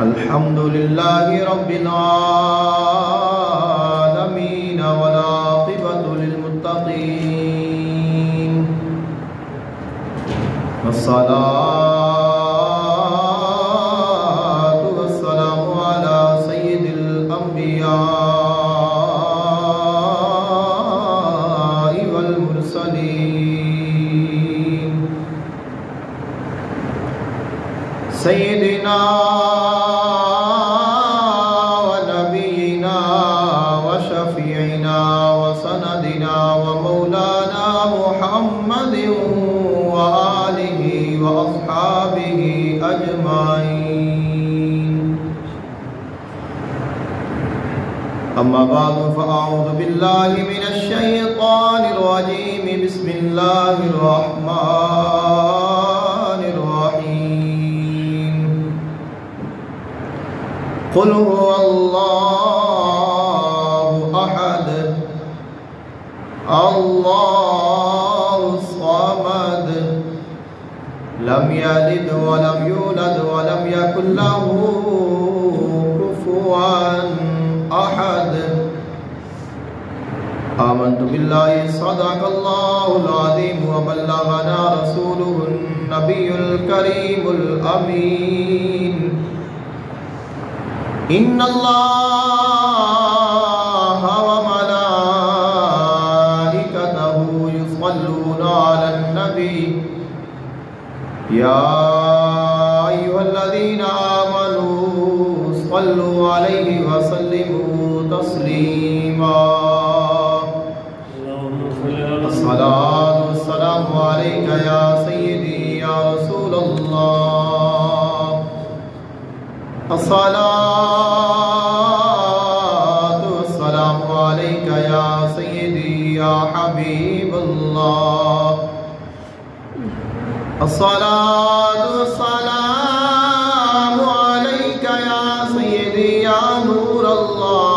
अल्हम्दुलिल्लाहि रब्बिल आलमीन वल आक़िबतु लिल मुत्तक़ीन वस्सलातु वस्सलामु अला सय्यिदिल अंबिया वल मुरसलीन सय्यिदिना अम्मा बाद फ़अऊज़ु बिल्लाहि मिनश शैतानिर रजीम बिस्मिल्लाहिर रहमानिर रहीम क़ुल हुवल्लाहु अहद अल्लाहुस समद लम यलिद व लम यूलद व लम यकुल लहू कुफुवन अहद आमन्तु बिल्लाहि सदक़ल्लाहुल अज़ीम व बल्लगना रसूलुहुन नबियुल करीमुल अमीन इन्नल्लाहा व मलाइकतहु युसल्लूना अलन नबी या अय्युहल्लज़ीना आमनू सल्लु अलैहि व सल्लिमू तस्लीमा अस्सलातु वस्सलामु अलैका या सय्यदी या रसूलल्लाह अस्सलातु वस्सलामु अलैका या सय्यदी या हबीबल्लाह अस्सलातु वस्सलामु अलैका या सय्यदी या नूरल्लाह